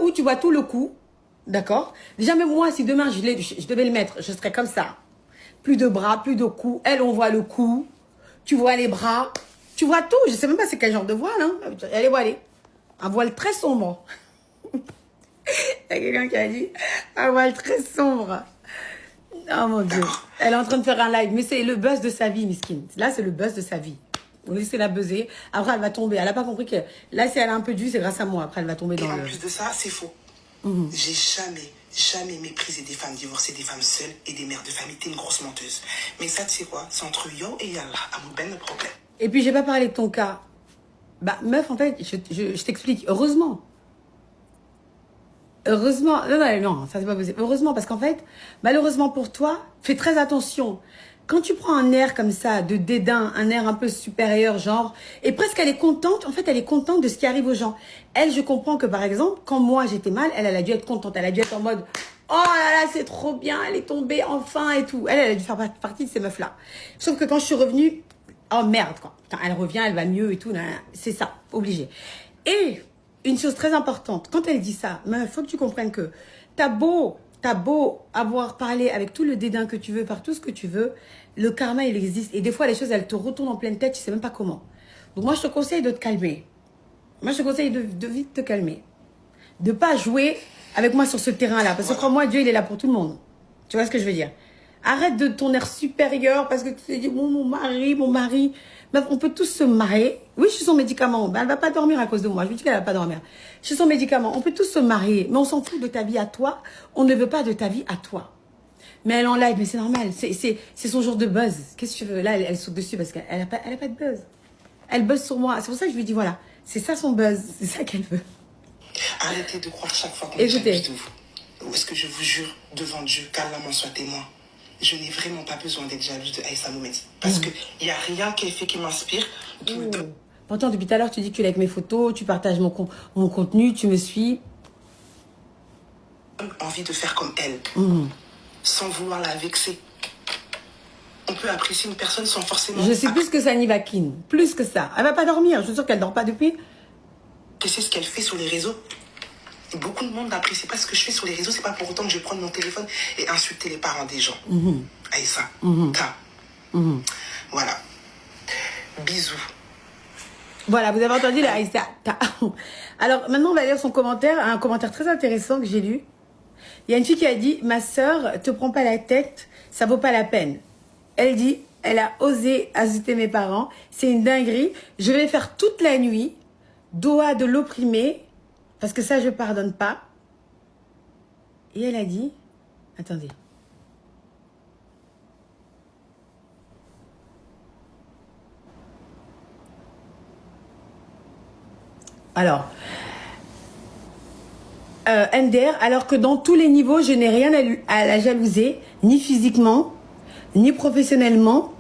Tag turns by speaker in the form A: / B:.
A: où tu vois tout le cou, d'accord? Déjà, même moi, si demain je devais le mettre, je serais comme ça. Plus de bras, plus de cou. Elle, on voit le cou. Tu vois les bras. Tu vois tout. Je sais même pas c'est quel genre de voile. Hein. Elle est voilée. Un voile très sombre. Il y a quelqu'un qui a dit un voile très sombre. Oh mon Dieu. Elle est en train de faire un live. Mais c'est le buzz de sa vie, Miskine. Là, c'est le buzz de sa vie. On laisse la buzzer. Après, elle va tomber. Elle n'a pas compris que là, si elle a un peu de jus, c'est grâce à moi. Après, elle va tomber dans le...
B: Et en plus de ça, c'est faux. J'ai jamais méprisé des femmes divorcées, des femmes seules et des mères de famille. T'es une grosse menteuse. Mais ça, tu sais quoi? C'est entre yo et Yallah. À mon ben le problème.
A: Et puis, j'ai pas parlé de ton cas. Bah, meuf, en fait, je t'explique. Heureusement. Heureusement. Non, ça c'est pas possible. Heureusement, parce qu'en fait, malheureusement pour toi, fais très attention. Quand tu prends un air comme ça, de dédain, un air un peu supérieur, genre, et presque elle est contente, en fait, elle est contente de ce qui arrive aux gens. Elle, je comprends que par exemple, quand moi j'étais mal, elle a dû être contente. Elle a dû être en mode, oh là là, c'est trop bien, elle est tombée enfin et tout. Elle a dû faire partie de ces meufs-là. Sauf que quand je suis revenue, oh merde, quoi. Putain, elle revient, elle va mieux et tout. C'est ça, obligé. Et une chose très importante, quand elle dit ça, il faut que tu comprennes que t'as beau avoir parlé avec tout le dédain que tu veux, par tout ce que tu veux, le karma, il existe. Et des fois, les choses, elles te retournent en pleine tête, tu sais même pas comment. Donc moi, je te conseille de te calmer. Moi, je te conseille de vite te calmer. De pas jouer avec moi sur ce terrain-là. Parce que crois-moi, Dieu, il est là pour tout le monde. Tu vois ce que je veux dire? Arrête de ton air supérieur parce que tu te dis, mon mari. Meuf, on peut tous se marier. Oui, je suis son médicament. Ben, elle va pas dormir à cause de moi. Je lui dis qu'elle va pas dormir. Je suis son médicament. On peut tous se marier. Mais on s'en fout de ta vie à toi. On ne veut pas de ta vie à toi. Mais elle en live, mais c'est normal. C'est son jour de buzz. Qu'est-ce que tu veux? Là, elle saute dessus parce qu'elle a pas de buzz. Elle buzz sur moi. C'est pour ça que je lui dis, voilà. C'est ça son buzz. C'est ça qu'elle veut.
B: Arrêtez de croire chaque fois qu'on est jalouse de vous. Ou est-ce que je vous jure devant Dieu, qu'Allah m'en soit témoin, je n'ai vraiment pas besoin d'être jalouse de Aïssa Moumed. Parce qu'il n'y a rien qu'elle fait qui m'inspire.
A: Pourtant, depuis tout à l'heure, tu dis que tu likes mes photos, tu partages mon contenu, tu me suis.
B: Envie de faire comme elle. Sans vouloir la vexer. On peut apprécier une personne sans forcément...
A: Je sais plus que ça, Nivakine. Plus que ça. Elle va pas dormir. Je suis sûre qu'elle dort pas depuis.
B: Et c'est ce qu'elle fait sur les réseaux. Beaucoup de monde n'apprécie pas ce que je fais sur les réseaux. C'est pas pour autant que je vais prendre mon téléphone et insulter les parents des gens. Aïssa, voilà. Bisous.
A: Voilà, vous avez entendu la Aïssa. Alors, maintenant, on va lire son commentaire. Un commentaire très intéressant que j'ai lu. Il y a une fille qui a dit, ma sœur, te prends pas la tête, ça vaut pas la peine. Elle dit, elle a osé insulter mes parents. C'est une dinguerie. Je vais faire toute la nuit. Doa de l'opprimer. Parce que ça, je pardonne pas. Et elle a dit... Attendez. Alors... MDR, alors que dans tous les niveaux, je n'ai rien à la jalouser, ni physiquement, ni professionnellement.